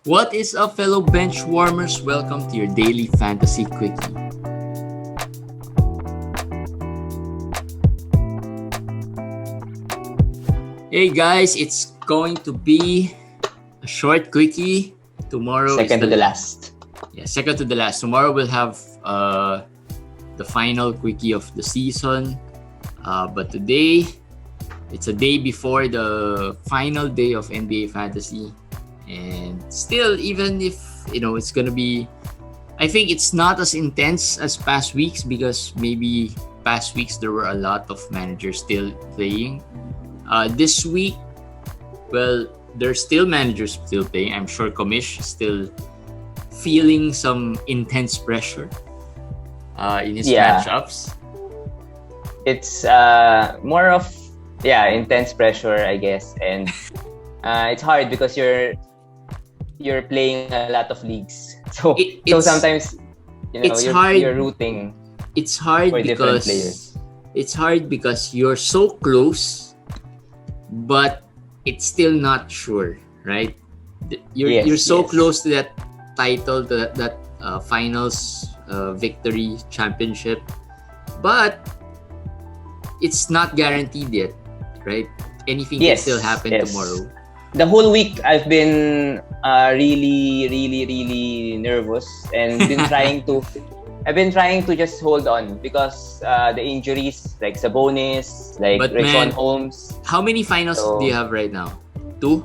What is up, fellow bench warmers? Welcome to your Daily Fantasy Quickie. Hey guys, it's going to be a short quickie. Tomorrow Second to the last. Yeah, second to the last. Tomorrow we'll have the final quickie of the season. But today, it's a day before the final day of NBA Fantasy. And still, even if, it's going to be... I think it's not as intense as past weeks because maybe past weeks there were a lot of managers still playing. This week, well, there's still managers still playing. I'm sure commish is still feeling some intense pressure in his matchups. It's more of intense pressure, I guess, and it's hard because you're playing a lot of leagues, so sometimes you're rooting. It's hard for different because players. It's hard because you're so close, but it's still not sure, right? You're so close to that title, to that finals victory championship, but it's not guaranteed yet, right? Anything can still happen tomorrow. The whole week I've been really nervous and I've been trying to just hold on because the injuries like Sabonis, like Rashawn Holmes. How many finals do you have right now? Two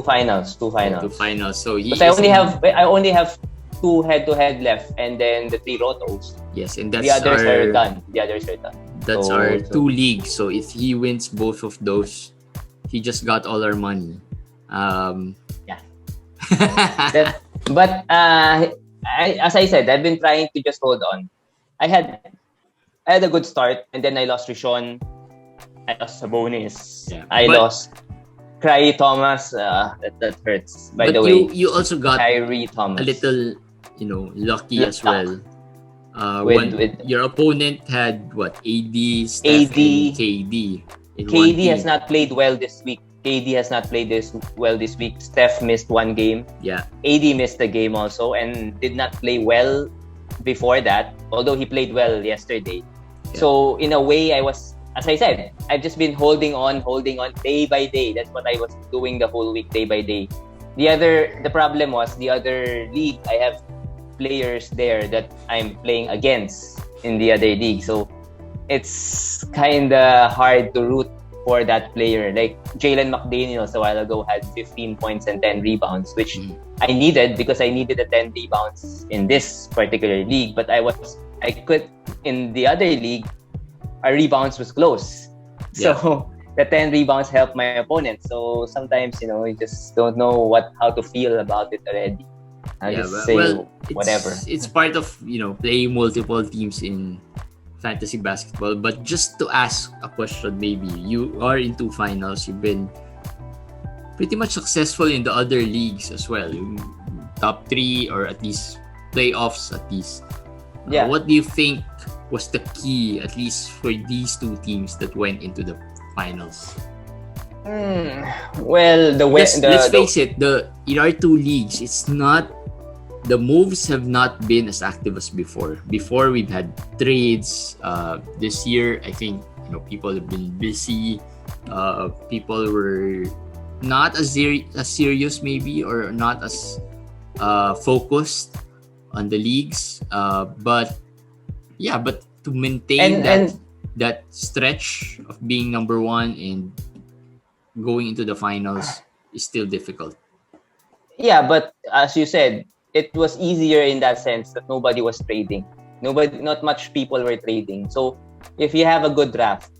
finals. Two finals. So I only have two head-to-head left, and then the 3 rotos. Yes, and that's the others are done. That's our 2 leagues. So if he wins both of those, he just got all our money. But as I said, I've been trying to just hold on. I had a good start, and then I lost Rashawn. I lost Sabonis. I lost Kyrie Thomas. That hurts. By the way, you also got Kyrie Thomas a little, lucky as well. When your opponent had AD, Steph, and KD. KD has not played well this week. This week. Steph missed 1 game. Yeah. AD missed a game also and did not play well before that, although he played well yesterday. Yeah. So in a way, as I said, I've just been holding on day by day. That's what I was doing the whole week, day by day. The problem was the other league, I have players there that I'm playing against in the other league. So it's kind of hard to root for that player. Like Jalen McDaniels a while ago had 15 points and 10 rebounds, which I needed because I needed the 10 rebounds in this particular league. But I could in the other league, our rebounds was close. Yeah. So the 10 rebounds helped my opponent. So sometimes, you just don't know how to feel about it already. Whatever. It's part of, playing multiple teams in fantasy basketball. But just to ask a question, maybe you are in 2 finals. You've been pretty much successful in the other leagues as well. Top 3 or at least playoffs at least. What do you think was the key, at least for these 2 teams that went into the finals? Well, let's face it, in our 2 leagues, it's not... The moves have not been as active as before. Before, we've had trades. This year, I think people have been busy. People were not as serious, maybe, or not as focused on the leagues. But to maintain that stretch of being number 1 and going into the finals is still difficult. Yeah, but as you said, it was easier in that sense that nobody was trading. Not much people were trading. So if you have a good draft,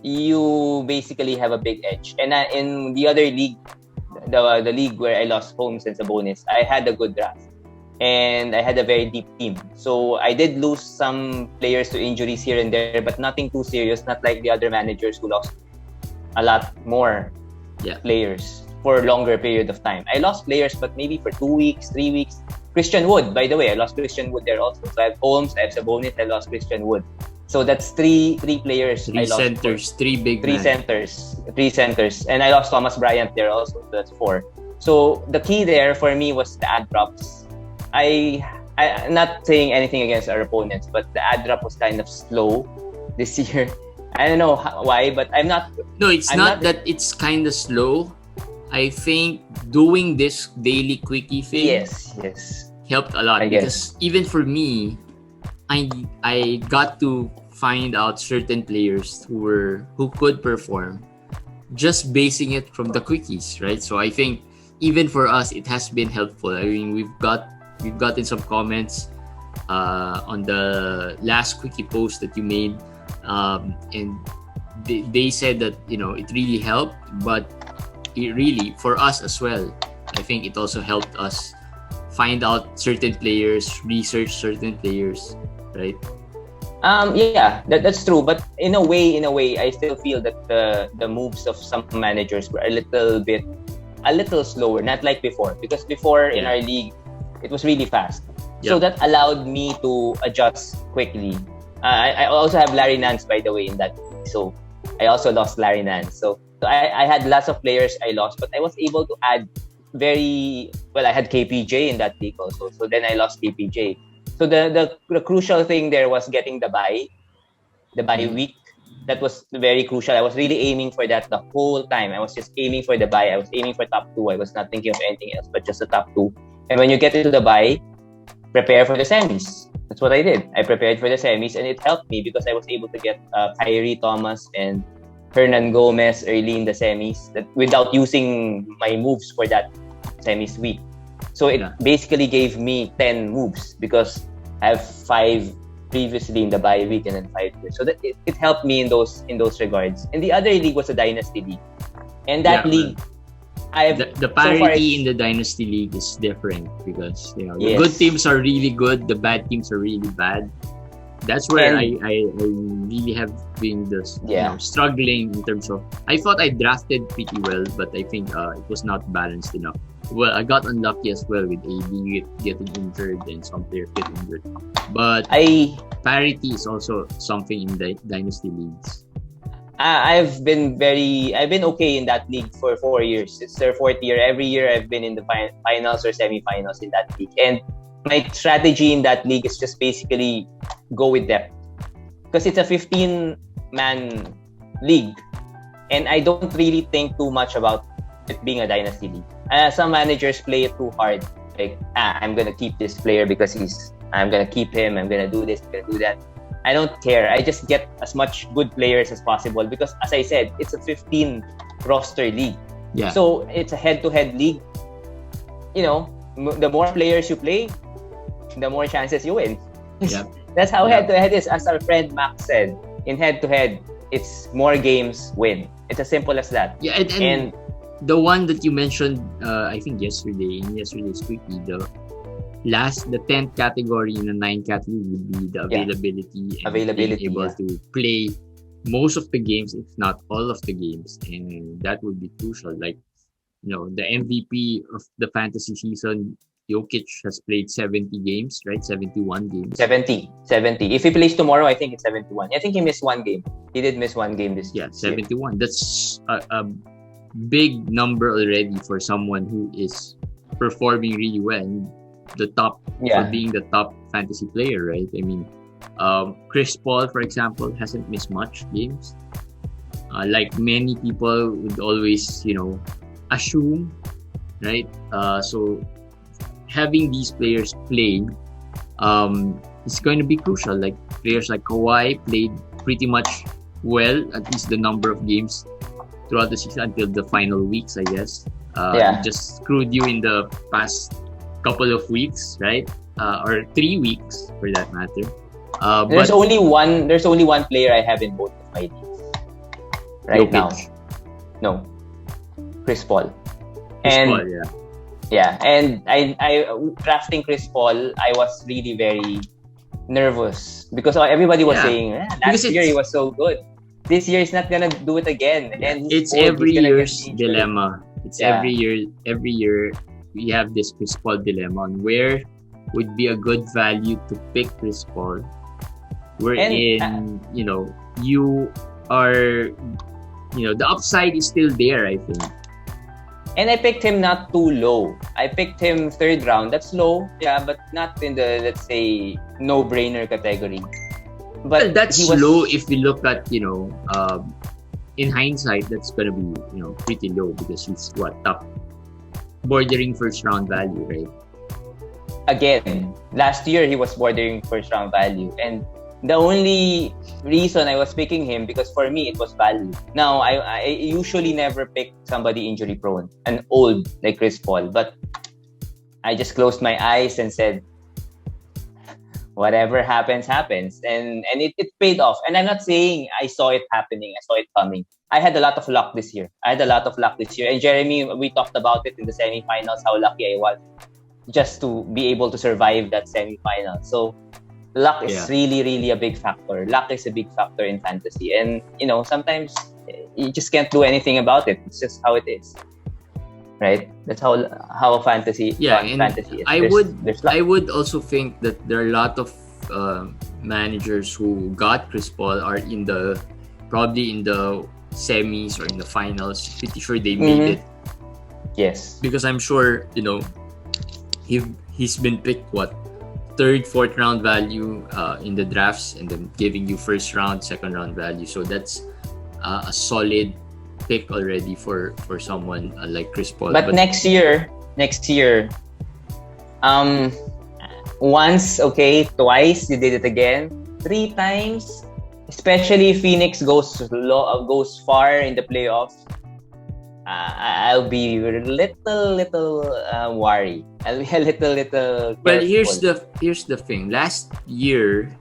you basically have a big edge. And in the other league, the league where I lost Holmes and Sabonis, I had a good draft. And I had a very deep team. So I did lose some players to injuries here and there, but nothing too serious, not like the other managers who lost a lot more players for a longer period of time. I lost players, but maybe for 2 weeks, 3 weeks. Christian Wood, by the way, I lost Christian Wood there also. So I have Holmes, I have Sabonis, I lost Christian Wood. So that's three players. Three centers, three big three men. centers, and I lost Thomas Bryant there also. So that's 4. So the key there for me was the ad drops. I'm not saying anything against our opponents, but the ad drop was kind of slow this year. I don't know why, but I'm not. No, it's I'm not that it's kind of slow. I think doing this daily quickie thing Yes. helped a lot I guess. because even for me, I got to find out certain players who could perform just basing it from the quickies, right? So I think even for us, it has been helpful. I mean, we've gotten some comments on the last quickie post that you made, and they said that it really helped, but it really for us as well. I think it also helped us find out certain players, research certain players, right? Yeah, that's true. But in a way, I still feel that the moves of some managers were a little slower, not like before. Because before in our league, it was really fast. So that allowed me to adjust quickly. I also have Larry Nance, by the way, in that league. So I also lost Larry Nance. So I had lots of players I lost, but I was able to add I had KPJ in that league also. So then I lost KPJ. So the crucial thing there was getting the bye week. That was very crucial. I was really aiming for that the whole time. I was just aiming for the bye. I was aiming for top 2. I was not thinking of anything else but just the top 2. And when you get into the bye, prepare for the semis. That's what I did. I prepared for the semis, and it helped me because I was able to get Kyrie Thomas and Hernan Gomez early in the semis without using my moves for that semis week. So it basically gave me 10 moves because I have 5 previously in the bye week and then 5 here. So that it helped me in those regards. And the other league was a dynasty league, and that league, the parity in the dynasty league is different because the good teams are really good, the bad teams are really bad. That's where I really have been struggling in terms of. I thought I drafted pretty well, but I think it was not balanced enough. Well, I got unlucky as well with AD getting injured and some players get injured. But parity is also something in the dynasty leagues. I've been okay in that league for 4 years. It's their 4th year. Every year I've been in the finals or semi-finals in that league. And my strategy in that league is just basically go with depth. Because it's a 15-man league. And I don't really think too much about it being a dynasty league. Some managers play it too hard. Like, I'm going to keep this player because I'm going to keep him. I'm going to do this, I'm going to do that. I don't care. I just get as much good players as possible because, as I said, it's a 15 roster league. Yeah. So it's a head-to-head league. The more players you play, the more chances you win. Yeah. That's how head-to-head is. As our friend Max said, in head-to-head, it's more games win. It's as simple as that. Yeah, and the one that you mentioned, I think in yesterday's quickie, the 10th category in the 9th category would be the availability and being able to play most of the games, if not all of the games, and that would be crucial. Like, the MVP of the fantasy season, Jokic has played 70 games, right? 71 games. 70. If he plays tomorrow, I think it's 71. I think he missed 1 game. He did miss 1 game this year. 71. That's a big number already for someone who is performing really well. For being the top fantasy player, right? I mean, Chris Paul, for example, hasn't missed much games. Like many people would always, assume, right? So having these players play is going to be crucial. Like players like Kawhi played pretty much well, at least the number of games throughout the season until the final weeks, I guess. He just screwed you in the past couple of weeks, right? Or 3 weeks for that matter. There's only one player I have in both of my leagues right now. No, Chris Paul. Yeah, and I drafting Chris Paul, I was really very nervous because everybody was saying last year he was so good. This year he's not gonna do it again. And it's every year's dilemma. It's every year we have this Chris Paul dilemma on where would be a good value to pick Chris Paul. You are, the upside is still there, I think. And I picked him not too low. I picked him third round. That's low, yeah, but not in the, let's say, no-brainer category. But well, that's low if we look at, in hindsight, that's gonna be, pretty low because he's top bordering first round value, right? Again, last year he was bordering first round value, and the only reason I was picking him because for me it was value. Now I usually never pick somebody injury prone, an old like Chris Paul, but I just closed my eyes and said, whatever happens, and it paid off. And I'm not saying I saw it happening, I saw it coming. I had a lot of luck this year. And Jeremy, we talked about it in the semifinals, how lucky I was just to be able to survive that semifinal. So luck is really, really a big factor. Luck is a big factor in fantasy. And, sometimes you just can't do anything about it. It's just how it is. Right? That's how fantasy fantasy is. I would also think that there are a lot of managers who got Chris Paul are probably in the semis or in the finals. Pretty sure they made it. Yes. Because I'm sure, he's been picked third, fourth round value in the drafts, and then giving you first round, second round value. So that's a solid pick already for someone like Chris Paul. But next year, once, okay, twice you did it again, 3 times, especially if Phoenix goes far in the playoffs. I'll be a little worried. I'll be a little. Well, here's the thing. Last year,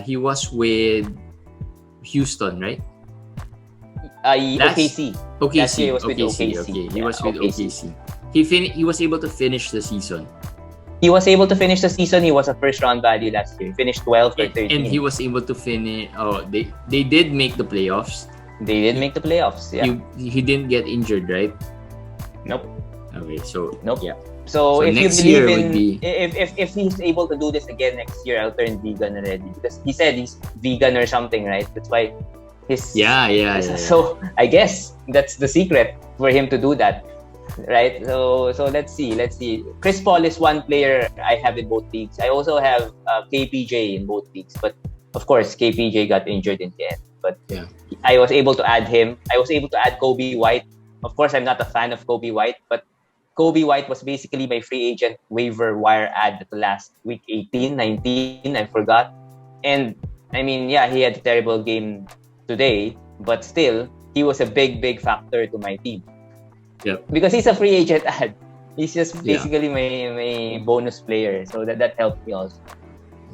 he was with Houston, right? OKC. Last year he was with OKC. Okay. He was with OKC. He was able to finish the season. He was able to finish the season. He was a first round value last year. He finished 12th or 13th. And he was able to finish. Oh, they did make the playoffs. They did make the playoffs. Yeah. He didn't get injured, right? Nope. Okay, so nope. Yeah. So if next you year believe if he's able to do this again next year, I'll turn vegan already, because he said he's vegan or something, right? That's why his So I guess that's the secret for him to do that, right? So let's see. Chris Paul is one player I have in both leagues. I also have KPJ in both leagues, but of course KPJ got injured in the end. But I was able to add him. I was able to add Kobe White. Of course, I'm not a fan of Kobe White, but Kobe White was basically my free agent waiver wire ad at the last week 18, 19, I forgot. And I mean, he had a terrible game today, but still, he was a big factor to my team. Yep. Because he's a free agent ad. He's just basically my bonus player. So that helped me also.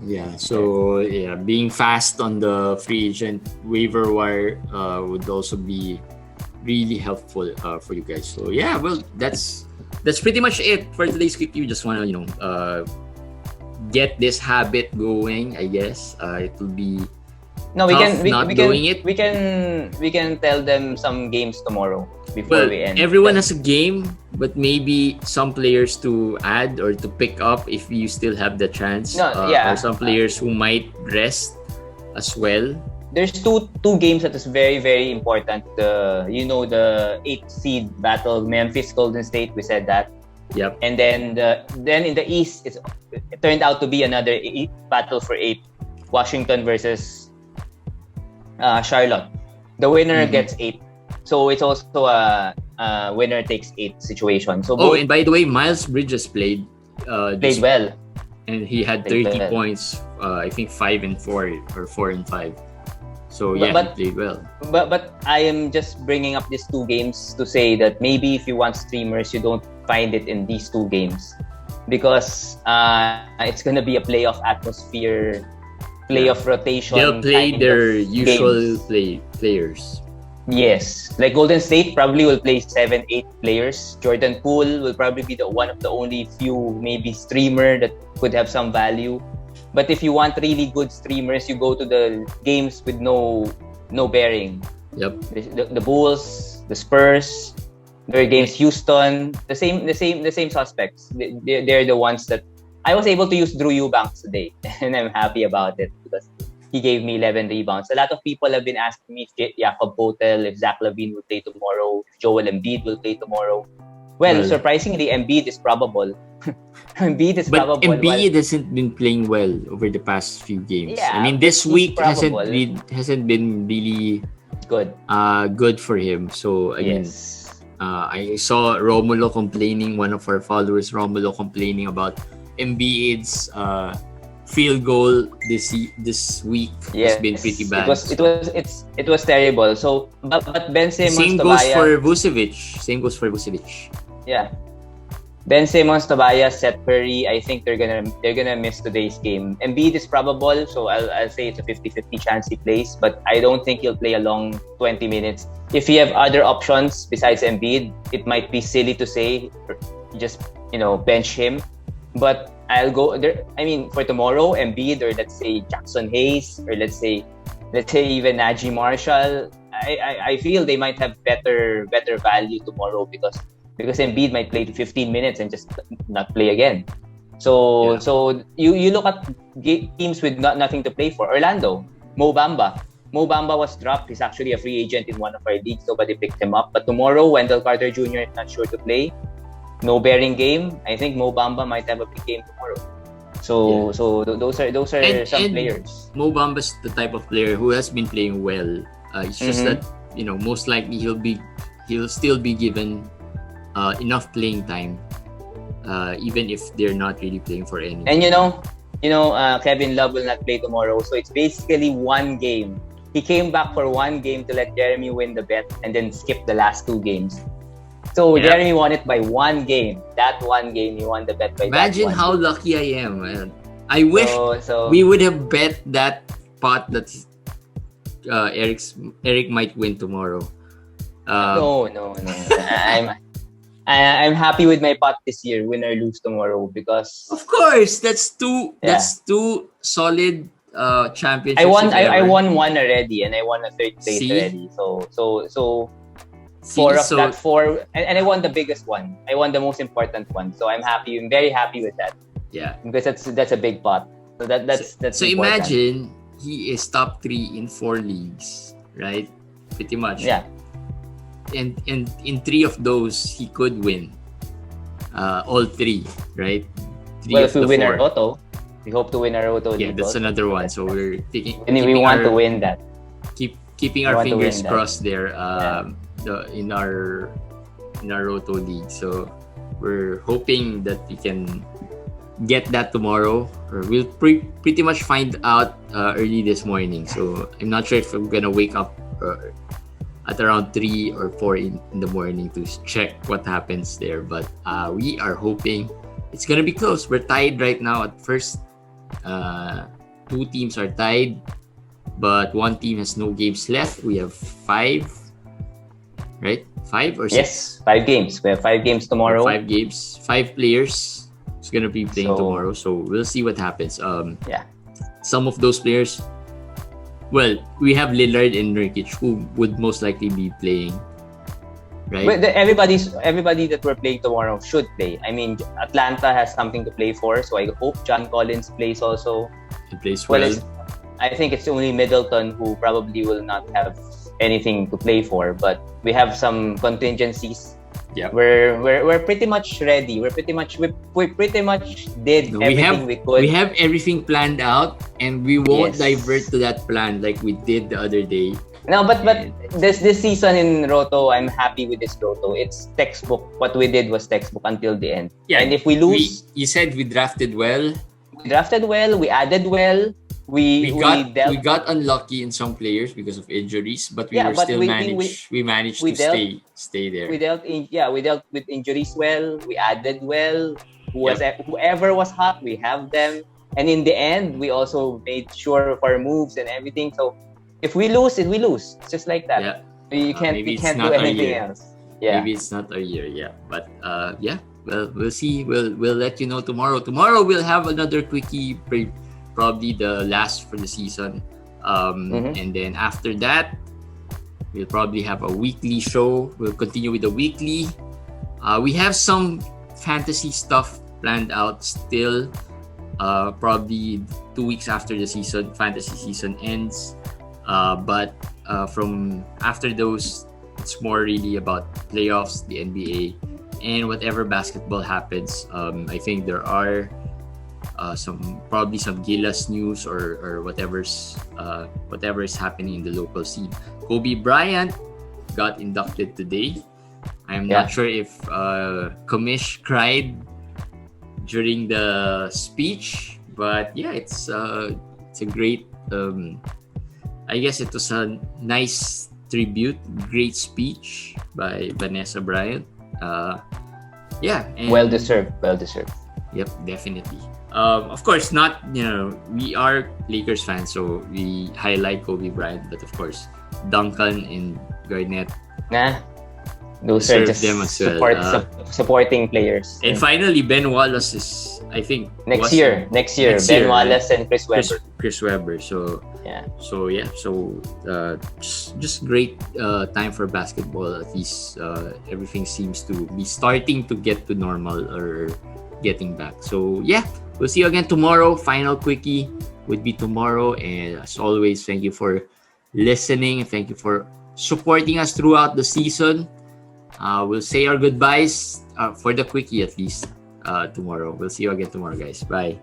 Yeah, so being fast on the free agent waiver wire would also be really helpful for you guys. So well, that's pretty much it for today's quickie. We just want to get this habit going, I guess. It will be we can tell them some games tomorrow before we end. Everyone has a game, but maybe some players to add or to pick up if you still have the chance. Or some players who might rest as well. There's two games that is very, very important. The 8th seed battle, Memphis Golden State. We said that. Yep. And then in the East, it turned out to be another battle for 8, Washington versus Charlotte. The winner gets 8. So it's also a winner takes 8 situation. So and by the way, Miles Bridges played well, and he had 30 points. I think 5 and 4 or 4 and 5. So he played well. But I am just bringing up these 2 games to say that maybe if you want streamers, you don't find it in these 2 games, because it's gonna be a playoff atmosphere, playoff rotation. They'll play their usual players. Yes, like Golden State probably will play 7-8 players. Jordan Poole will probably be one of the only few maybe streamer that could have some value. But if you want really good streamers, you go to the games with no bearing. Yep. The Bulls, the Spurs, their games, Houston, the same suspects. They're the ones that I was able to use Drew Eubanks today, and I'm happy about it because he gave me 11 rebounds. A lot of people have been asking me if Jakob Poeltl, if Zach LaVine will play tomorrow, if Joel Embiid will play tomorrow. Well, surprisingly, Embiid is probable. Embiid is but probable. Embiid hasn't been playing well over the past few games. Yeah, I mean, this week hasn't probable. been really Good. Good for him. So I mean, Yes. I saw Romulo complaining, one of our followers, Romulo complaining about Embiid's field goal this week has been pretty bad. It was terrible. So but Ben Simmons, Same goes for Vucevic. Yeah. Ben Simmons, Tobias, Seth Curry, I think they're gonna miss today's game. Embiid is probable, so I'll say it's a 50-50 chance he plays, but I don't think he'll play a long 20 minutes. If you have other options besides Embiid, it might be silly to say just bench him. But I'll go there. I mean, for tomorrow, Embiid, or let's say Jackson Hayes, or let's say even Najee Marshall. I feel they might have better value tomorrow because Embiid might play to 15 minutes and just not play again. So you look at teams with nothing to play for. Orlando, Mo Bamba was dropped. He's actually a free agent in one of our leagues. Nobody picked him up. But tomorrow, Wendell Carter Jr. is not sure to play. No bearing game. I think Mo Bamba might have a big game tomorrow. So those are some players. Mo Bamba's the type of player who has been playing well. It's just that most likely he'll still be given enough playing time, even if they're not really playing for any. And Kevin Love will not play tomorrow, so it's basically one game. He came back for one game to let Jeremy win the bet, and then skip the last two games. So Jeremy won it by one game. That one game, he won the bet by. Imagine how lucky I am. Man. I wish we would have bet that pot that Eric might win tomorrow. No. I'm happy with my pot this year, win or lose tomorrow, because of course that's two solid championships. I won one already, and I won a third place already. So four, and I won the biggest one. I won the most important one. So I'm happy. I'm very happy with that. Yeah, because that's a big pot. So that's so important. Imagine he is top 3 in 4 leagues, right? Pretty much. Yeah. And in 3 of those, he could win. All 3, right? 3 well, if we win our Roto, we hope to win our Roto. Yeah, that's another one. So we're taking. We want to win that. Keeping our fingers crossed there. In our Roto league. So we're hoping that we can get that tomorrow, or we'll pretty much find out early this morning. So I'm not sure if I'm gonna wake up at around 3 or 4 in the morning to check what happens there, but we are hoping it's gonna be close. We're tied right now at first. 2 teams are tied, but one team has no games left. We have 5, right? 5 or 6? Yes, 5 games. We have 5 games tomorrow. 5 games, 5 players is gonna be playing tomorrow. So we'll see what happens. Some of those players. Well, we have Lillard and Nurkic, who would most likely be playing, right? But everybody that we're playing tomorrow should play. I mean, Atlanta has something to play for, so I hope John Collins plays also. He plays well. I think it's only Middleton who probably will not have anything to play for, but we have some contingencies. Yeah, we're pretty much ready. We pretty much did everything we could. We have everything planned out, and we won't divert to that plan like we did the other day. No, but this season in Roto, I'm happy with this Roto. It's textbook. What we did was textbook until the end. Yeah, and if we lose, you said we drafted well. We added well. We got unlucky in some players because of injuries, but we managed to stay there. We dealt with injuries well. We added well. Whoever was hot, we have them. And in the end, we also made sure of our moves and everything. So if we lose, we lose. It's just like that. Yeah. We can't do anything else. Yeah. Maybe it's not our year. Yeah. But well, we'll see. We'll let you know tomorrow. Tomorrow we'll have another quickie. Probably the last for the season, and then after that we'll probably have a weekly show. We'll continue with the weekly. We have some fantasy stuff planned out still. probably 2 weeks after the fantasy season ends. But from after those, it's more really about playoffs, the NBA, and whatever basketball happens. I think there are some Gilas news or whatever is happening in the local scene. Kobe Bryant got inducted today. I'm not sure if Commish cried during the speech, but yeah, it's a great. I guess it was a nice tribute, great speech by Vanessa Bryant. And well deserved. Yep, definitely. Of course, not we are Lakers fans, so we highlight Kobe Bryant, but of course, Duncan and Garnett. Those are just them as well. supporting players. And finally, Ben Wallace is, I think, next year. Ben Wallace and Chris Webber. Chris Webber. So just great time for basketball. At least everything seems to be starting to get to normal or getting back. So yeah, we'll see you again tomorrow. Final quickie would be tomorrow. And as always, thank you for listening. Thank you for supporting us throughout the season. We'll say our goodbyes for the quickie at least tomorrow. We'll see you again tomorrow, guys. Bye.